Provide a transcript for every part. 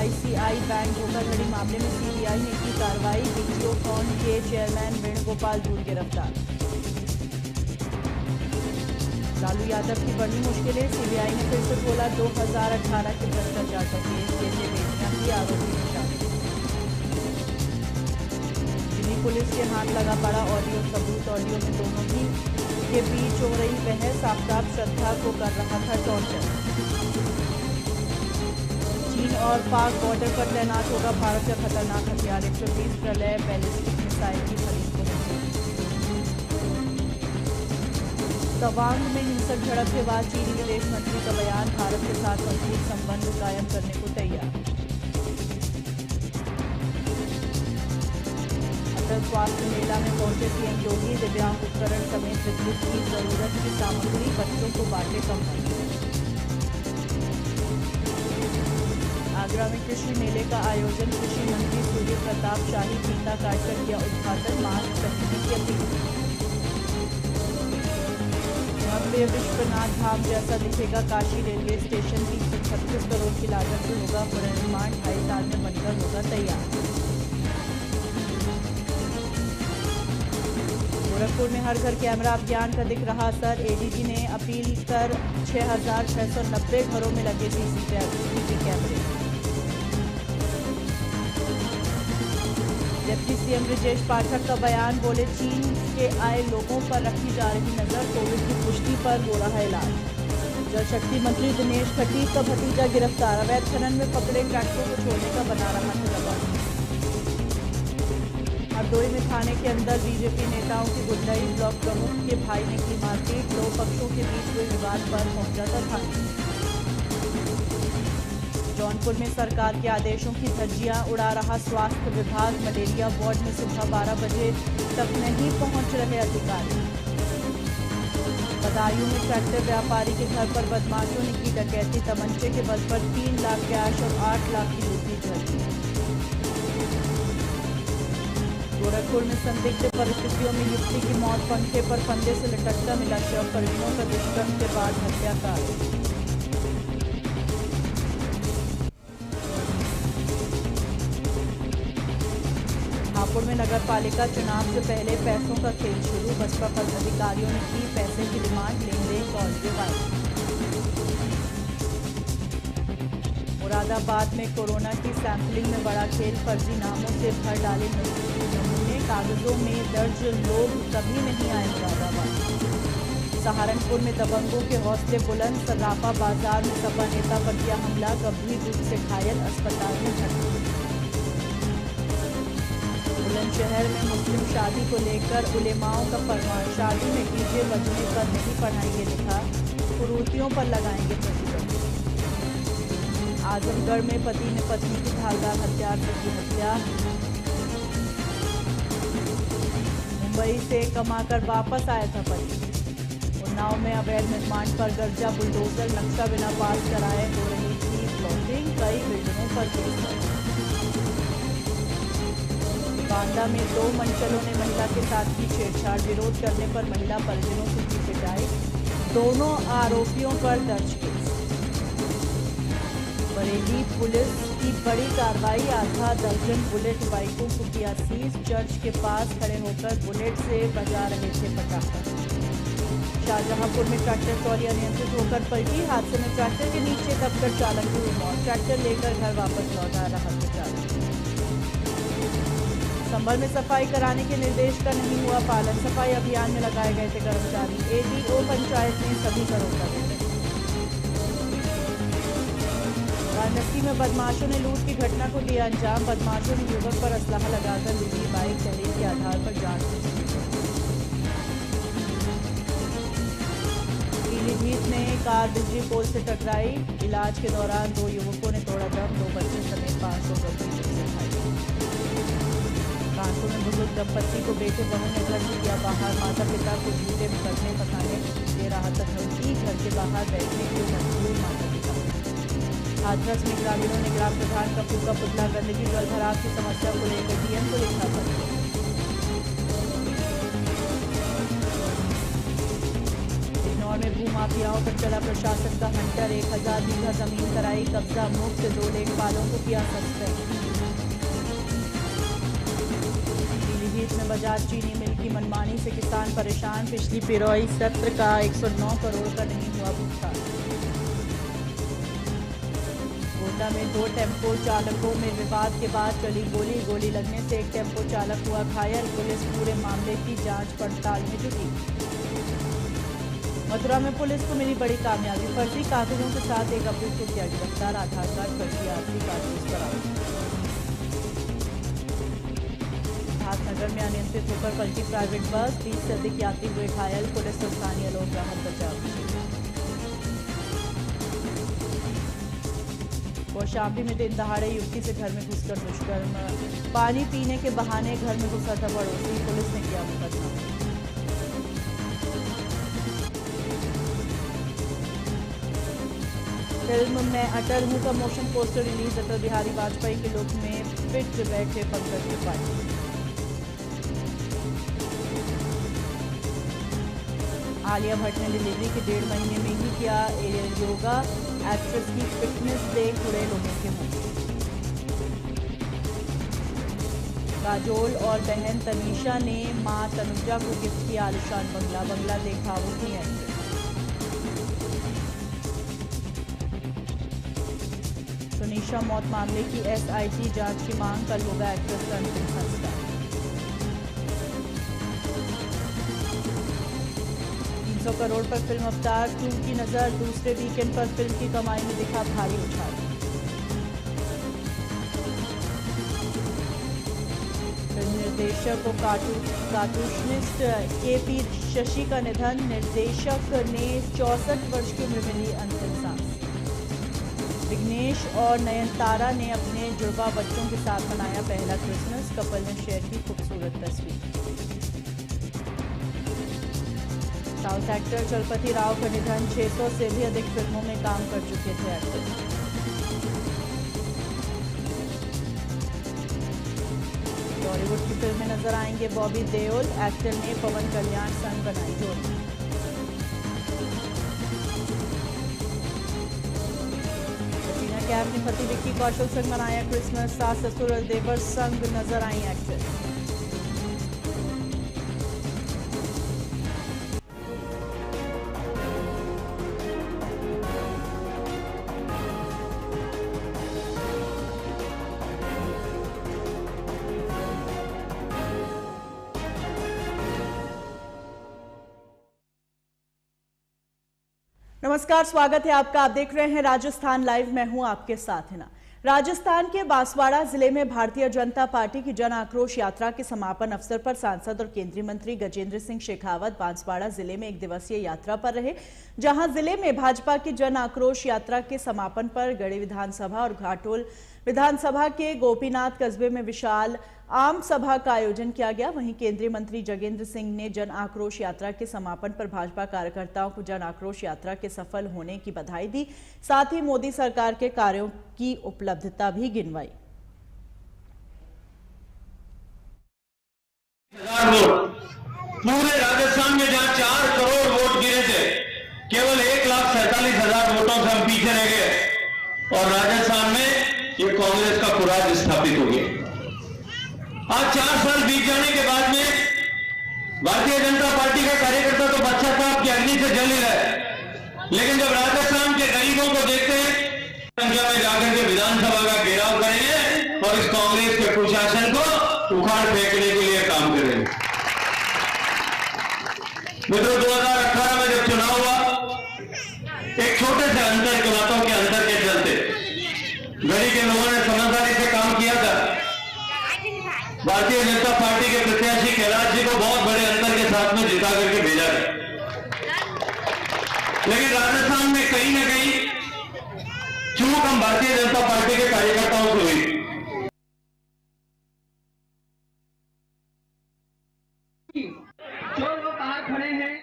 ICI bank धोखाधड़ी मामले में सीबीआई ने की कार्रवाई। वीडियोकॉन के चेयरमैन वेणुगोपाल धूल गिरफ्तार। लालू यादव की बड़ी मुश्किलें, सीबीआई ने फिर से खोला 2018 के भ्रष्टाचार का केस। केंद्रीय बेटियां भी आरोपी में शामिल। दिल्ली पुलिस के हाथ लगा पड़ा ऑडियो सबूत। ऑडियो में दोनों ही के बीच हो रही बहस। आफ्ताब श्रद्धा को कर रहा था टॉर्चर। चीन और पाक बॉर्डर पर तैनात होगा भारत का खतरनाक हथियार। 120 प्रलय बैलिस्टिक मिसाइल की खरीद को मंजूरी। तवांग में हिंसक झड़प के बाद चीनी विदेश मंत्री का बयान, भारत के साथ मजबूत संबंध कायम करने को तैयार। अटल स्वास्थ्य मेला में पहुंचे सीएम योगी। दिव्यांग उपकरण समेत विद्युत की जरूरत की सामग्री बच्चों को बांटे कंपनी। आगरा में कृषि मेले का आयोजन, कृषि मंत्री सूर्य प्रताप शाही फीता काटकर किया उद्घाटन। मास्क पहनने की अपील। भव्य विश्वनाथ धाम जैसा दिखेगा काशी रेलवे स्टेशन। 336 करोड़ की लागत से होगा पुनर्निर्माण। 2.5 साल में बनकर होगा तैयार। गोरखपुर में हर घर कैमरा अभियान का दिख रहा असर। एडीजी ने अपील कर 6,690 घरों में लगे सीसीटीवी कैमरे। डिप्टी सीएम ब्रजेश पाठक का बयान, बोले चीन के आए लोगों पर रखी जा रही नजर। कोविड की पुष्टि पर हो रहा इलाज। जल शक्ति मंत्री दिनेश खटीक का भतीजा गिरफ्तार। अवैध खनन में पकड़े ट्रैक्टरों को छोड़ने का बना रहा था दबाव। हरदोई में थाने के अंदर बीजेपी नेताओं की गुंडाई। ब्लॉक प्रमुख के भाई ने की मारपीट। दो पक्षों के बीच हुए विवाद पर पहुंचा था थाने। जौनपुर में सरकार के आदेशों की धज्जियां उड़ा रहा स्वास्थ्य विभाग। मलेरिया वार्ड में सुबह 12 बजे तक नहीं पहुंच रहे अधिकारी। बदायूं में ट्रैक्टर व्यापारी के घर पर बदमाशों ने की डकैती। तमंचे के बल पर 3 लाख कैश और 8 लाख की लूटी ज्वेलरी। गोरखपुर में संदिग्ध परिस्थितियों में युवती की मौत। पंखे पर फंदे से लटकता मिला शव। परिजनों का दुष्कर्म के बाद हत्या का आरोप। हापुड़ में नगर पालिका चुनाव से पहले पैसों का खेल शुरू। बसपा पदाधिकारियों ने की पैसे की डिमांड। लेन-देन का ऑडियो वायरल। मुरादाबाद में कोरोना की सैंपलिंग में बड़ा खेल। फर्जी नामों से भर डाले नमूने। कागजों में दर्ज लोग कभी नहीं आए मुरादाबाद। सहारनपुर में दबंगों के हौसले बुलंद। सर्राफा बाजार में सपा नेता पर किया हमला। गंभीर रूप से घायल, अस्पताल में भर्ती। बुलंदशहर में मुस्लिम शादी को लेकर उलेमाओं का फरमान। शादी में डीजे बजने पर नहीं पढ़ाएंगे लिखा। कुरीतियों पर लगाएंगे प्रतिबंध। आजमगढ़ में पति ने पत्नी की धारदार हथियार से की हत्या। मुंबई से कमाकर वापस आया था पति। उन्नाव में अवैध निर्माण पर गर्जा बुलडोजर। नक्शा बिना पास कराए हो रही थी प्लॉटिंग। कई बिल्डिंगों पर केस। बांदा में 2 मंचलों ने महिला के साथ की छेड़छाड़। विरोध करने पर महिला परिजनों से की पिटाई। दोनों आरोपियों पर दर्ज केस। बरेली पुलिस की बड़ी कार्रवाई। आधा दर्जन बुलेट बाइकों को किया सीज। चर्च के पास खड़े होकर बुलेट से बजा रहे थे पटाखा। शाहजहांपुर में ट्रैक्टर ट्रॉली अनियंत्रित होकर पलटी। हादसे में ट्रैक्टर के नीचे दबकर चालक की हुई मौत। ट्रैक्टर लेकर घर वापस लौटा रहा था चालक। संभल में सफाई कराने के निर्देश का नहीं हुआ पालन। सफाई अभियान में लगाए गए थे कर्मचारी। एडीओ पंचायत ने सभी का रोका वेतन। वाराणसी में बदमाशों ने लूट की घटना को दिया अंजाम। बदमाशों ने युवक पर असलाहा लगाकर लूटी बाइक। तहरीर के आधार पर जांच की। पीलीभीत में कार बिजली पोल से टकराई। इलाज के दौरान 2 युवकों ने तोड़ा दम। 2 बच्चे समेत 5 लोग गंभीर रूप से घायल। कानपुर में बुजुर्ग दंपत्ति को बेटे बहू ने घर से किया बाहर। माता पिता को झूठे मुकदमे पकाने दे रहा था धमकी। घर के बाहर बैठने के लिए मजबूर माता पिता। हाथरस में ग्रामीणों ने ग्राम प्रधान का फूका पुतला। गंदगी जल भराव की समस्या को लेकर डीएम को लिखा पत्र। सिरमौर में भूमाफियाओं पर चला प्रशासन का हंटर। 1000 बीघा जमीन कराई कब्जा मुक्त, 2 लेखपालों को किया सस्पेंड। पीलीभीत में बजाज चीनी मिल की मनमानी से किसान परेशान। पिछली पिरोई सत्र का 109 करोड़ का नहीं हुआ भुगतान। गोंडा में 2 टेम्पो चालकों में विवाद के बाद चली गोली। गोली लगने से एक टेम्पो चालक हुआ घायल। पुलिस पूरे मामले की जांच पड़ताल में जुटी। मथुरा में पुलिस को मिली बड़ी कामयाबी। फर्जी कागजों के साथ एक अभियुक्त को किया गिरफ्तार। आधार कार्ड, फर्जी आरसी कारतूस बरामद। सिद्धार्थनगर में अनियंत्रित होकर पलटी प्राइवेट बस, 20 से अधिक यात्री हुए घायल। पुलिस और स्थानीय लोग राहत बचाव। कौशाम्बी में दिन दहाड़े युवती से घर में घुसकर दुष्कर्म। पानी पीने के बहाने घर में घुसा था पड़ोसी। पुलिस ने किया मुकदमा। फिल्म मैं अटल हूं का motion poster release. Atal Bihari Vajpayee के लुक में फिट बैठे पंकज त्रिपाठी। आलिया भट्ट ने डिलीवरी के 1.5 महीने में ही किया एरियल योगा। एक्ट्रेस की फिटनेस देख उड़े लोगों के मुंह। काजोल और बहन तनीषा ने मां तनुजा को गिफ्ट किया आलिशान बंगला। बंगला देखा वो थी एक्ट्रेस। सुनीशा मौत मामले की SIT जांच की मांग। कल होगा एक्ट्रेस का अंतिम संस्कार। 300 करोड़ पर फिल्म अवतार 2 की नजर। दूसरे वीकेंड पर फिल्म की कमाई में दिखा भारी उछाल। फिल्म निर्देशक और कार्टूनिस्ट KP शशि का निधन। निर्देशक ने 64 वर्ष की उम्र में ली अंतिम सांस। विघ्नेश और नयनतारा ने अपने जुड़वा बच्चों के साथ मनाया पहला क्रिसमस। कपल ने शेयर की खूबसूरत तस्वीर। साउथ एक्टर चलपति राव का निधन। 600 से भी अधिक फिल्मों में काम कर चुके थे एक्टर। बॉलीवुड की फिल्म में नजर आएंगे बॉबी देओल। एक्टर ने पवन कल्याण संग बनाई जोड़ी। कटरीना कैफ ने पति विक्की कौशल संग मनाया क्रिसमस। सास ससुर और देवर संग नजर आई एक्ट्रेस। नमस्कार, स्वागत है आपका। आप देख रहे हैं राजस्थान लाइव। मैं हूं आपके साथ हिना। राजस्थान के बांसवाड़ा जिले में भारतीय जनता पार्टी की जन आक्रोश यात्रा के समापन अवसर पर सांसद और केंद्रीय मंत्री गजेंद्र सिंह शेखावत बांसवाड़ा जिले में 1 दिवसीय यात्रा पर रहे, जहां जिले में भाजपा की जन आक्रोश यात्रा के समापन पर गढ़ी विधानसभा और घाटोल विधानसभा के गोपीनाथ कस्बे में विशाल आम सभा का आयोजन किया गया। वहीं केंद्रीय मंत्री गजेंद्र सिंह ने जन आक्रोश यात्रा के समापन पर भाजपा कार्यकर्ताओं को जन आक्रोश यात्रा के सफल होने की बधाई दी। साथ ही मोदी सरकार के कार्यों की उपलब्धता भी गिनवाई। पूरे राजस्थान में जहां 4 करोड़ वोट गिरे थे, केवल 1,47,000 वोटों से हम पीछे रह गए और राजस्थान में ये कांग्रेस का कुराज स्थापित हो गया। आज 4 साल बीत जाने के बाद में भारतीय जनता पार्टी का कार्यकर्ता तो बच्चा साहब की अग्नि से जल ही रहा है, लेकिन जब राजस्थान के गरीबों को देखते हैं, संख्या में जाकर के विधानसभा का घेराव करेंगे और इस कांग्रेस के कुशासन को उखाड़ फेंकने के लिए काम करेंगे। मित्रों, 2018 में जब चुनाव हुआ, एक छोटे से अंतर के बातों के अंतर के चलते गढ़ी के लोगों ने समझदारी से काम किया था। भारतीय जनता पार्टी के प्रत्याशी कैलाश जी को बहुत बड़े अंतर के साथ में जिता करके भेजा है, लेकिन राजस्थान में कहीं ना कहीं चूक हम भारतीय जनता पार्टी के कार्यकर्ताओं से हुई। जो लोग बाहर खड़े हैं।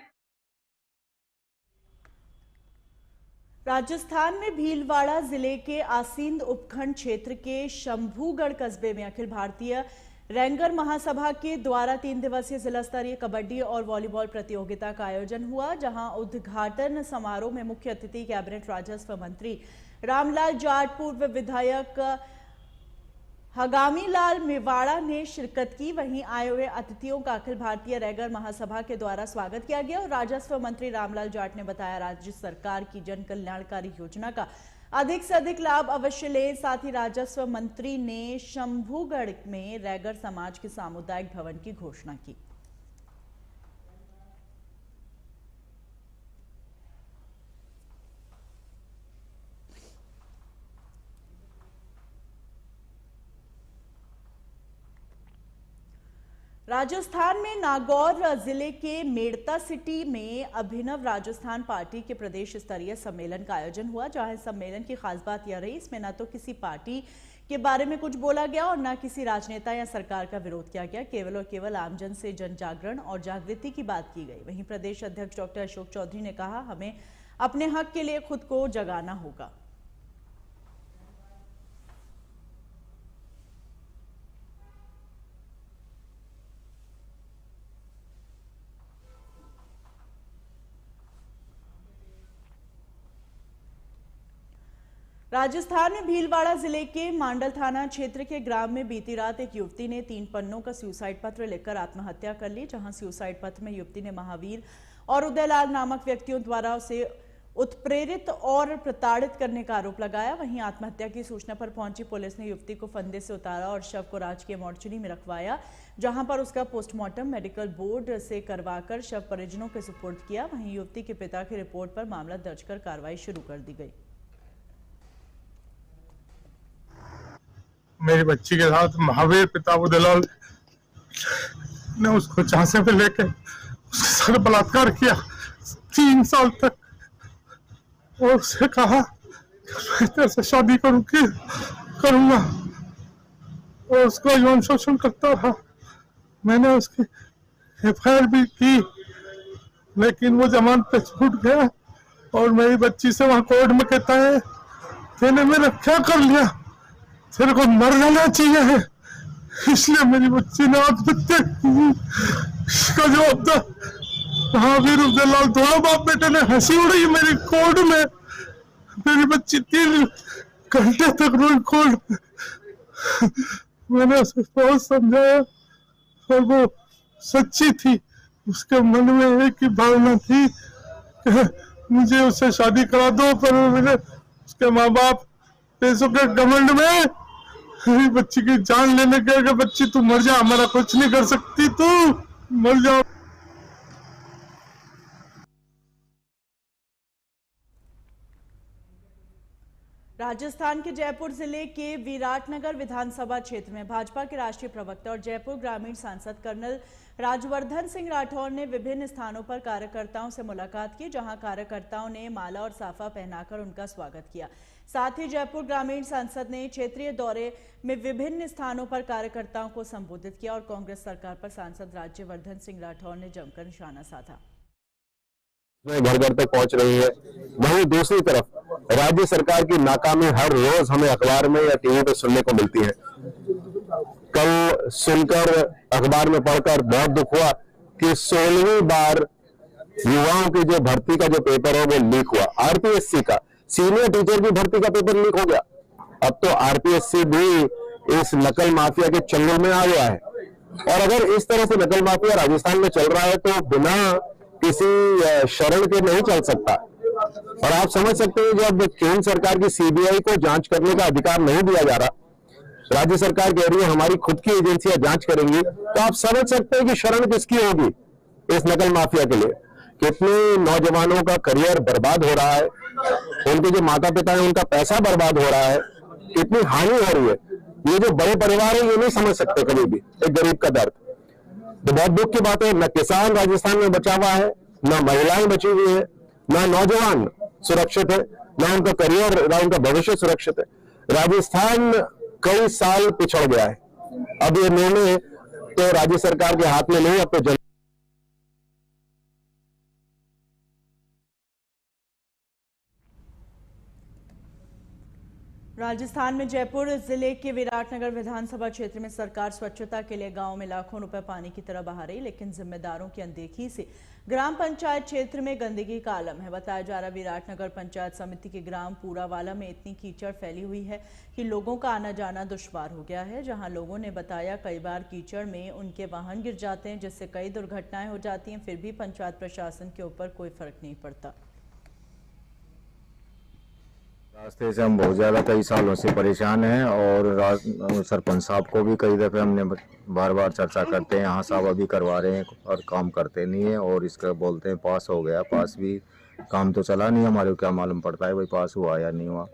राजस्थान में भीलवाड़ा जिले के आसींद उपखंड क्षेत्र के शंभूगढ़ कस्बे में अखिल भारतीय रैंगर महासभा के द्वारा 3 दिवसीय जिला स्तरीय कबड्डी और वॉलीबॉल प्रतियोगिता का आयोजन हुआ, जहां उद्घाटन समारोह में मुख्य अतिथि कैबिनेट राजस्व मंत्री रामलाल जाट, पूर्व विधायक हगामी लाल मेवाड़ा ने शिरकत की। वहीं आए हुए अतिथियों का अखिल भारतीय रैगर महासभा के द्वारा स्वागत किया गया और राजस्व मंत्री रामलाल जाट ने बताया, राज्य सरकार की जन कल्याणकारी योजना का अधिक से अधिक लाभ अवश्य ले। साथ ही राजस्व मंत्री ने शंभूगढ़ में रैगर समाज के सामुदायिक भवन की घोषणा की। राजस्थान में नागौर जिले के मेड़ता सिटी में अभिनव राजस्थान पार्टी के प्रदेश स्तरीय सम्मेलन का आयोजन हुआ, जहां सम्मेलन की खास बात यह रही, इसमें न तो किसी पार्टी के बारे में कुछ बोला गया और न किसी राजनेता या सरकार का विरोध किया गया। केवल और केवल आमजन से जन जागरण और जागृति की बात की गई। वहीं प्रदेश अध्यक्ष डॉक्टर अशोक चौधरी ने कहा, हमें अपने हक के लिए खुद को जगाना होगा। राजस्थान में भीलवाड़ा जिले के मांडल थाना क्षेत्र के ग्राम में बीती रात एक युवती ने 3 पन्नों का सुसाइड पत्र लिखकर आत्महत्या कर ली, जहां सुसाइड पत्र में युवती ने महावीर और उदयलाल नामक व्यक्तियों द्वारा उसे उत्प्रेरित और प्रताड़ित करने का आरोप लगाया। वहीं आत्महत्या की सूचना पर पहुंची पुलिस ने युवती को फंदे से उतारा और शव को राजकीय मोर्चरी में रखवाया, जहां पर उसका पोस्टमार्टम मेडिकल बोर्ड से करवाकर शव परिजनों के सुपुर्द किया। वहीं युवती के पिता की रिपोर्ट पर मामला दर्ज कर कार्रवाई शुरू कर दी गई। मेरी बच्ची के साथ महावीर पिता उदयलाल ने उसको झांसे में लेके उसके साथ बलात्कार किया 3 साल तक, और उससे कहा मैं तेरे से शादी करूंगा और उसको यौन शोषण करता रहा। मैंने उसकी FIR भी की, लेकिन वो जमानत पे छूट गया और मेरी बच्ची से वहां कोर्ट में कहता है, तेने मेरा क्या कर लिया, तेरे को मर जाना चाहिए है, इसलिए मेरी बच्ची ने आत्महत्या की। इसका जवाब था महावीर उदयलाल, दोनों बाप बेटे ने हंसी उड़ाई मेरी कोर्ट में। मेरी बच्ची 3 घंटे तक रोई कोर्ट में। मैंने उसे बहुत समझाया और वो सच्ची थी, उसके मन में एक ही भावना थी कि मुझे उससे शादी करा दो, पर मेरे उसके माँ बाप पैसों के घमंड में मेरी बच्ची की जान लेने के, बच्ची तू मर जा, हमारा कुछ नहीं कर सकती, तू मर जा। राजस्थान के जयपुर जिले के विराटनगर विधानसभा क्षेत्र में भाजपा के राष्ट्रीय प्रवक्ता और जयपुर ग्रामीण सांसद कर्नल राजवर्धन सिंह राठौर ने विभिन्न स्थानों पर कार्यकर्ताओं से मुलाकात की, जहां कार्यकर्ताओं ने माला और साफा पहनाकर उनका स्वागत किया। साथ ही जयपुर ग्रामीण सांसद ने क्षेत्रीय दौरे में विभिन्न स्थानों पर कार्यकर्ताओं को संबोधित किया और कांग्रेस सरकार पर सांसद राज्यवर्धन सिंह राठौर ने जमकर निशाना साधा। घर घर तक पहुंच रही है। वहीं दूसरी तरफ राज्य सरकार की नाकामी हर रोज हमें अखबार में या टीवी पे सुनने को मिलती है। कल सुनकर अखबार में पढ़कर बहुत दुख हुआ कि 16वीं बार युवाओं की जो भर्ती का जो पेपर है वो लीक हुआ। RPSC का सीनियर टीचर की भर्ती का पेपर लीक हो गया। अब तो RPSC भी इस नकल माफिया के चंगुल में आ गया है, और अगर इस तरह से नकल माफिया राजस्थान में चल रहा है तो बिना किसी शरण के नहीं चल सकता। और आप समझ सकते हैं, जब केंद्र सरकार की CBI को जांच करने का अधिकार नहीं दिया जा रहा, राज्य सरकार कह रही है हमारी खुद की एजेंसियां जांच करेंगी, तो आप समझ सकते हैं कि शरण किसकी होगी इस नकल माफिया के लिए। कितने नौजवानों का करियर बर्बाद हो रहा है, उनके जो माता पिता हैं उनका पैसा बर्बाद हो रहा है, कितनी हानि हो रही है। ये जो बड़े परिवार है ये नहीं समझ सकते कभी भी एक गरीब का दर्द। तो बहुत दुख की बात है, न किसान राजस्थान में बचा हुआ है, न महिलाएं बची हुई है, न नौजवान सुरक्षित है, न उनका करियर, न उनका भविष्य सुरक्षित है। राजस्थान कई साल पिछड़ गया है। अब ये निर्णय तो राज्य सरकार के हाथ में नहीं, अब तो राजस्थान में जयपुर जिले के विराटनगर विधानसभा क्षेत्र में सरकार स्वच्छता के लिए गांव में लाखों रुपए पानी की तरह बहा रही, लेकिन जिम्मेदारों की अनदेखी से ग्राम पंचायत क्षेत्र में गंदगी का आलम है। बताया जा रहा विराटनगर पंचायत समिति के ग्राम पूरावाला में इतनी कीचड़ फैली हुई है कि लोगों का आना जाना दुश्वार हो गया है। जहां लोगों ने बताया कई बार कीचड़ में उनके वाहन गिर जाते हैं, जिससे कई दुर्घटनाएं हो जाती हैं, फिर भी पंचायत प्रशासन के ऊपर कोई फर्क नहीं पड़ता। रास्ते से हम बहुत ज़्यादा कई सालों से परेशान हैं और सरपंच साहब को भी कई दफ़े हमने बार बार चर्चा करते हैं, यहाँ साहब अभी करवा रहे हैं और काम करते नहीं है, और इसका बोलते हैं पास हो गया, पास भी काम तो चला नहीं, हमारे को क्या मालूम पड़ता है भाई पास हुआ या नहीं हुआ।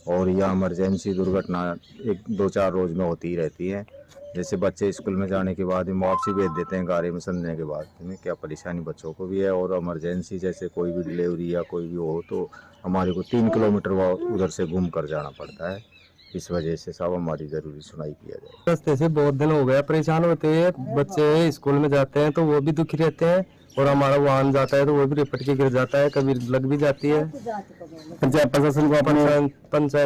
और यह इमरजेंसी दुर्घटना 1-2-4 रोज़ में होती ही रहती है। जैसे बच्चे स्कूल में जाने के बाद वापसी भेज देते हैं गाड़ी में समझने के बाद, में क्या परेशानी बच्चों को भी है। और इमरजेंसी जैसे कोई भी डिलीवरी या कोई भी हो तो हमारे को 3 किलोमीटर उधर से घूम कर जाना पड़ता है। इस वजह से सब हमारी ज़रूरी सुनाई किया जाए। रास्ते से बहुत दिन हो गया परेशान होते हैं, बच्चे स्कूल में जाते हैं तो वो भी दुखी रहते हैं, और हमारा वाहन जाता है तो वो भी रिपट के गिर जाता है, कभी लग भी जाती है। पंचायत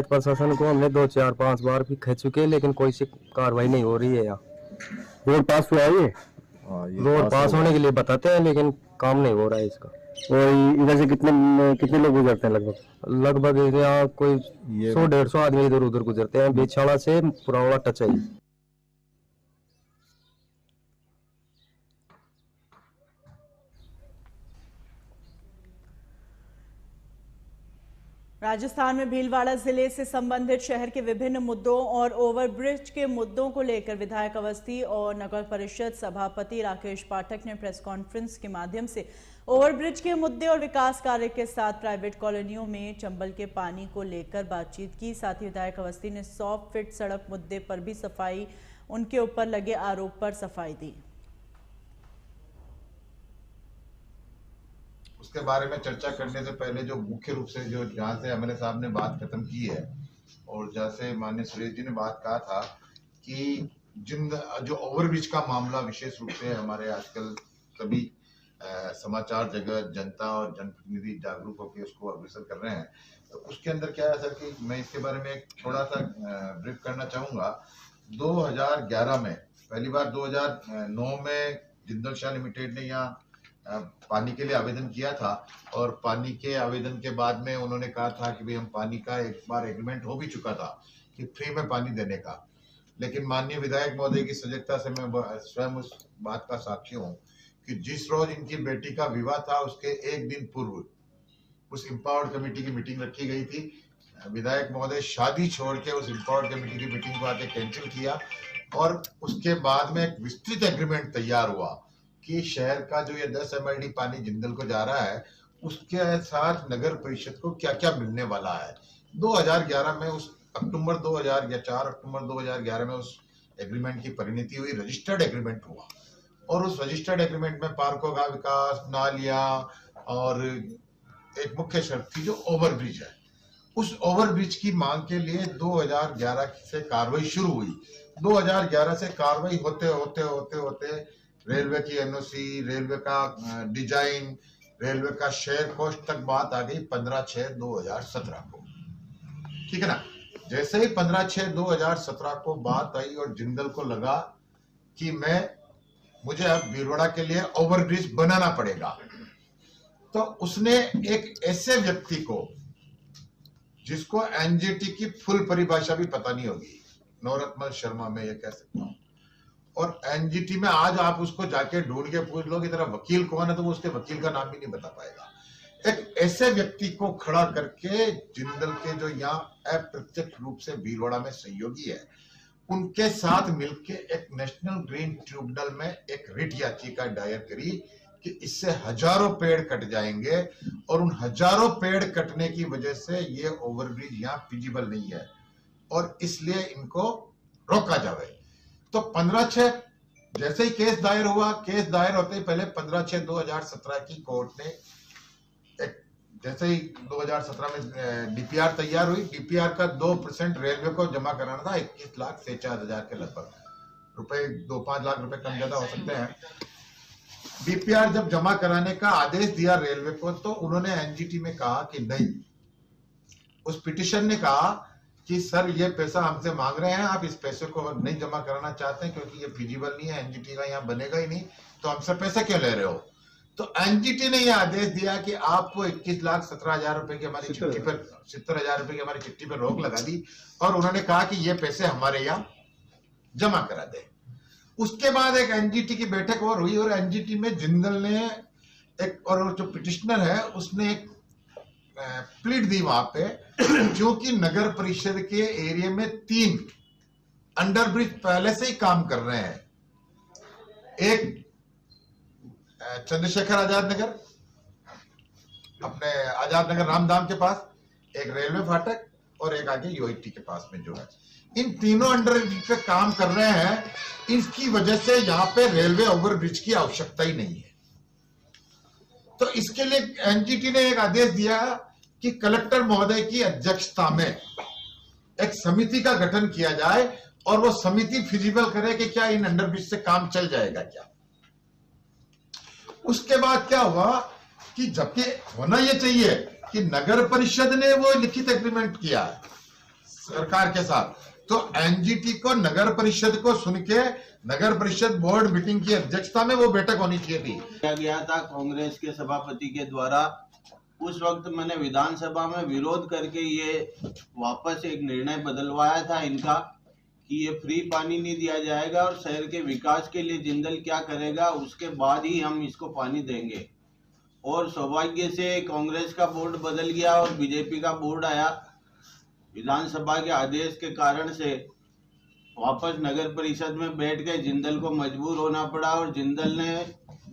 प्रशासन को हमने 2-4-5 बार भी कह चुके हैं, लेकिन कोई सी कार्रवाई नहीं हो रही है। यहाँ रोड पास हुआ है, रोड पास होने के लिए बताते हैं, लेकिन काम नहीं हो रहा है इसका। और इधर से कितने लोग गुजरते हैं? लगभग यहाँ कोई 100-150 आदमी इधर उधर गुजरते हैं। बेछाड़ा से पुरावड़ा टच है। राजस्थान में भीलवाड़ा जिले से संबंधित शहर के विभिन्न मुद्दों और ओवरब्रिज के मुद्दों को लेकर विधायक अवस्थी और नगर परिषद सभापति राकेश पाठक ने प्रेस कॉन्फ्रेंस के माध्यम से ओवरब्रिज के मुद्दे और विकास कार्य के साथ प्राइवेट कॉलोनियों में चंबल के पानी को लेकर बातचीत की। साथ ही विधायक अवस्थी ने 100 फीट सड़क मुद्दे पर भी सफाई, उनके ऊपर लगे आरोप पर सफाई दी। उसके बारे में चर्चा करने से पहले जो मुख्य रूप से जो जहाँ से एमएलए साहब ने बात खत्म की है और जैसे माननीय सुरेश जी ने बात कहा था कि जो ओवरब्रिज का मामला विशेष रूप से हमारे आजकल सभी समाचार जगत, जनता और जनप्रतिनिधि जागरूक होकर उसको अग्रसर कर रहे हैं, तो उसके अंदर क्या है सर कि मैं इसके बारे में थोड़ा सा ब्रीफ करना चाहूँगा। 2011 में पहली बार 2009 में जिंदल शाह लिमिटेड ने यहाँ पानी के लिए आवेदन किया था, और पानी के आवेदन के बाद में उन्होंने कहा था कि भाई हम पानी का एक बार एग्रीमेंट हो भी चुका था कि फ्री में पानी देने का, लेकिन माननीय विधायक महोदय की सजगता से मैं स्वयं उस बात का साक्षी हूँ कि जिस रोज इनकी बेटी का विवाह था उसके एक दिन पूर्व उस इम्पावर्ड कमेटी की मीटिंग रखी गई थी। विधायक महोदय शादी छोड़ के उस इम्पावर्ड कमेटी की मीटिंग को आके कैंसिल किया, और उसके बाद में एक विस्तृत एग्रीमेंट तैयार हुआ कि शहर का जो ये 10 MLD पानी जिंदल को जा रहा है उसके साथ नगर परिषद को क्या क्या मिलने वाला है। 2011 में उस 4 अक्टूबर 2011 में उस एग्रीमेंट की परिणति हुई, रजिस्टर्ड एग्रीमेंट हुआ, और उस रजिस्टर्ड एग्रीमेंट में पार्कों का विकास, नालियां और एक मुख्य शर्त थी जो ओवरब्रिज है। उस ओवरब्रिज की मांग के लिए 2011 से कार्रवाई शुरू हुई। 2011 से कार्रवाई होते होते होते होते रेलवे की NOC, रेलवे का डिजाइन, रेलवे का शेयर कॉस्ट तक बात आ गई 15/6/2017 को, ठीक है ना। जैसे ही 15/6/2017 को बात आई और जिंदल को लगा कि मुझे अब भीलवाड़ा के लिए ओवरब्रिज बनाना पड़ेगा, तो उसने एक ऐसे व्यक्ति को जिसको NGT की फुल परिभाषा भी पता नहीं होगी, नवरत्न शर्मा मैं ये कह सकता हूँ, और NGT में आज आप उसको जाके ढूंढ के पूछ लो कि तेरा वकील कौन है तो वो उसके वकील का नाम भी नहीं बता पाएगा। एक ऐसे व्यक्ति को खड़ा करके जिंदल के जो यहाँ अप्रत्यक्ष रूप से भीलवाड़ा में सहयोगी है, उनके साथ मिलके एक नेशनल ग्रीन ट्रिब्यूनल में एक रिट याचिका दायर करी कि इससे हजारों पेड़ कट जाएंगे और उन हजारों पेड़ कटने की वजह से ये ओवरब्रिज यहाँ फिजिबल नहीं है और इसलिए इनको रोका जाए। तो 15/6 जैसे ही केस दायर हुआ, केस दायर होते ही पहले 15/6/2017 की कोर्ट ने जैसे ही 2017 में DPR तैयार हुई, DPR का 2% रेलवे को जमा कराना था, 21,46,000 के लगभग रुपए, 2-5 लाख रुपए कम ज्यादा हो सकते हैं। DPR जब जमा कराने का आदेश दिया रेलवे को, तो उन्होंने NGT में कहा कि नहीं, उस पिटिशन ने कहा कि सर ये पैसा हमसे मांग रहे हैं, आप इस पैसे को नहीं जमा कराना चाहते हैं क्योंकि ये फिजिबल नहीं है, एनजीटी का यहाँ बनेगा ही नहीं, तो हमसे पैसे क्यों ले रहे हो। तो एनजीटी ने यह आदेश दिया कि आपको 21,17,000 रुपए की हमारी चिट्ठी पर 70,000 रुपए की हमारी चिट्ठी पर रोक लगा दी और उन्होंने कहा कि ये पैसे हमारे यहाँ जमा करा दे। उसके बाद एक एनजीटी की बैठक और हुई और एनजीटी में जिंदल ने एक, और जो पिटिशनर है उसने एक प्लीट दी वहां पे, क्योंकि नगर परिषद के एरिया में 3 अंडरब्रिज पहले से ही काम कर रहे हैं। एक चंद्रशेखर आजाद नगर, अपने आजाद नगर रामधाम के पास, एक रेलवे फाटक और एक आगे यूआईटी के पास में जो है, इन तीनों अंडरब्रिज पे काम कर रहे हैं। इसकी वजह से यहाँ पे रेलवे ओवरब्रिज की आवश्यकता ही नहीं है। तो इसके लिए एनजीटी ने एक आदेश दिया कि कलेक्टर महोदय की अध्यक्षता में एक समिति का गठन किया जाए और वो समिति फिजिबल करे कि क्या इन अंडरब्रिज से काम चल जाएगा क्या। उसके बाद क्या हुआ कि जबकि होना यह चाहिए कि नगर परिषद ने वो लिखित एग्रीमेंट किया सरकार के साथ, तो एनजीटी को नगर परिषद को सुन के नगर परिषद बोर्ड मीटिंग की अध्यक्षता में वो बैठक होनी चाहिए थी। किया गया था कांग्रेस के सभापति के द्वारा। उस वक्त मैंने विधानसभा में विरोध करके ये वापस एक निर्णय बदलवाया था इनका कि ये फ्री पानी नहीं दिया जाएगा और शहर के विकास के लिए जिंदल क्या करेगा उसके बाद ही हम इसको पानी देंगे। और सौभाग्य से कांग्रेस का बोर्ड बदल गया और बीजेपी का बोर्ड आया। विधानसभा के आदेश के कारण से वापस नगर परिषद में बैठ के जिंदल को मजबूर होना पड़ा और जिंदल ने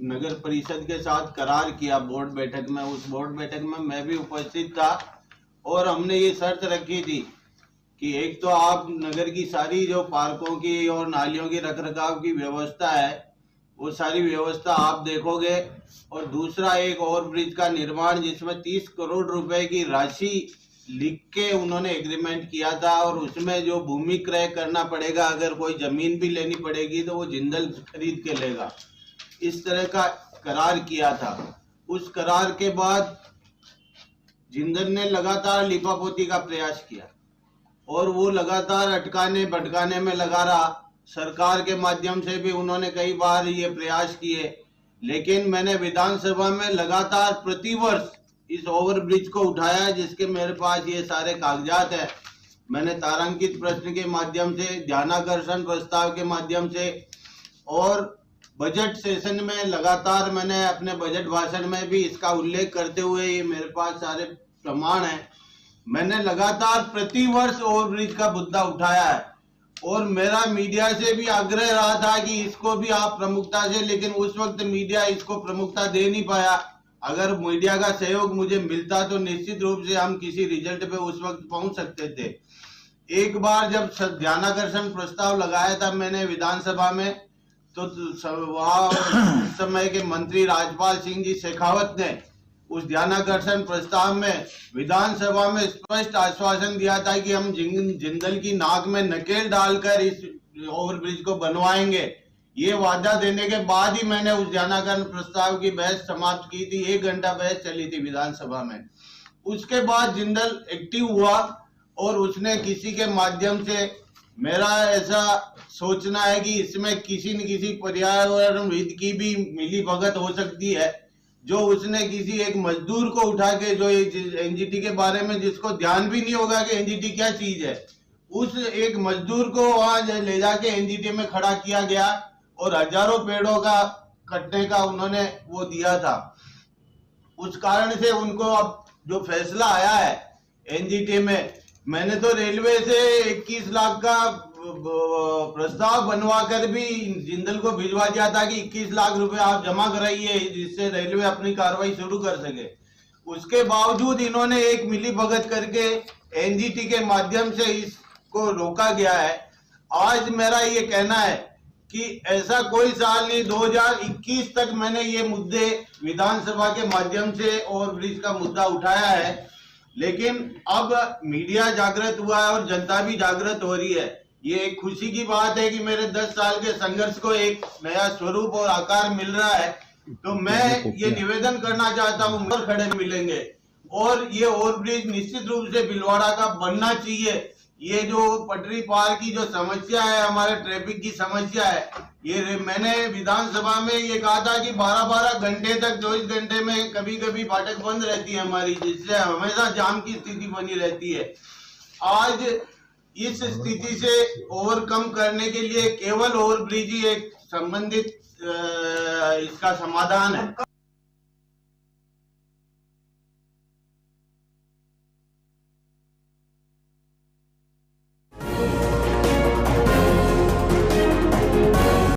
नगर परिषद के साथ करार किया बोर्ड बैठक में। उस बोर्ड बैठक में मैं भी उपस्थित था और हमने ये शर्त रखी थी कि एक तो आप नगर की सारी जो पार्कों की और नालियों की रखरखाव की व्यवस्था है वो सारी व्यवस्था आप देखोगे, और दूसरा एक ओवरब्रिज का निर्माण जिसमें 30 करोड़ रुपए की राशि लिख के उन्होंने एग्रीमेंट किया था और उसमें जो भूमि क्रय करना पड़ेगा, अगर कोई जमीन भी लेनी पड़ेगी तो वो जिंदल खरीद के लेगा, इस तरह का करार किया था। उस करार के बाद जिंदल ने लगातार लिपापोती का प्रयास किया और वो लगातार अटकाने भटकाने में लगा रहा। सरकार के माध्यम से भी उन्होंने कई बार ये प्रयास किए, लेकिन मैंने विधानसभा में लगातार प्रतिवर्ष इस ओवरब्रिज को उठाया, जिसके मेरे पास ये सारे कागजात है। मैंने तारांकित प्रश्न के माध्यम से, ध्यानाकर्षण प्रस्ताव के माध्यम से और बजट सेशन में लगातार मैंने अपने बजट भाषण में भी इसका उल्लेख करते हुए ये मेरे पास सारे प्रमाण हैं। मैंने लगातार प्रतिवर्ष ओवरब्रिज का मुद्दा उठाया है और मेरा मीडिया से भी आग्रह रहा था कि इसको भी आप प्रमुखता से, लेकिन उस वक्त मीडिया इसको प्रमुखता दे नहीं पाया। अगर मीडिया का सहयोग मुझे मिलता तो निश्चित रूप से हम किसी रिजल्ट पे उस वक्त पहुंच सकते थे। एक बार जब ध्यानाकर्षण प्रस्ताव लगाया था मैंने विधानसभा में, तो वहाँ उस समय के मंत्री राजपाल सिंह जी शेखावत ने उस ध्यानाकर्षण प्रस्ताव में विधानसभा में स्पष्ट आश्वासन दिया था कि हम जिंदल की नाक में नकेल डालकर इस ओवरब्रिज को बनवाएंगे। ये वादा देने के बाद ही मैंने उस ध्यानाकर्षण प्रस्ताव की बहस समाप्त की थी। 1 घंटा बहस चली थी विधानसभा में। उसके बाद जिंदल एक्टिव हुआ और उसने किसी के माध्यम से, मेरा ऐसा सोचना है कि इसमें किसी न किसी पर्यावरण हित की भी मिली भगत हो सकती है, जो उसने किसी एक मजदूर को उठा के, जो एनजीटी के बारे में जिसको ध्यान भी नहीं होगा कि एनजीटी क्या चीज है, उस एक मजदूर को वहां ले जाके एनजीटी में खड़ा किया गया और हजारों पेड़ों का कटने का उन्होंने वो दिया था। उस कारण से उनको अब जो फैसला आया है एनजीटी में, मैंने तो रेलवे से 21 लाख का प्रस्ताव बनवा कर भी जिंदल को भिजवा दिया था कि 21 लाख रुपए आप जमा कराइए, जिससे रेलवे अपनी कार्रवाई शुरू कर सके। उसके बावजूद इन्होंने एक मिली भगत करके एनजीटी के माध्यम से इसको रोका गया है। आज मेरा ये कहना है कि ऐसा कोई साल नहीं, 2021 तक मैंने ये मुद्दे विधानसभा के माध्यम से ओवरब्रिज का मुद्दा उठाया है, लेकिन अब मीडिया जागृत हुआ है और जनता भी जागृत हो रही है। ये एक खुशी की बात है कि मेरे 10 साल के संघर्ष को एक नया स्वरूप और आकार मिल रहा है। तो मैं ये निवेदन करना चाहता हूँ, खड़े मिलेंगे और ये ओवरब्रिज निश्चित रूप से भीलवाड़ा का बनना चाहिए, ये जो पटरी पार की जो समस्या है, हमारे ट्रैफिक की समस्या है, ये मैंने विधानसभा में ये कहा था कि 12-12 घंटे तक 24 घंटे में कभी कभी फाटक बंद रहती है हमारी, जिससे हमेशा जाम की स्थिति बनी रहती है। आज इस स्थिति से ओवरकम करने के लिए केवल ओवरब्रिज ही एक संबंधित इसका समाधान है।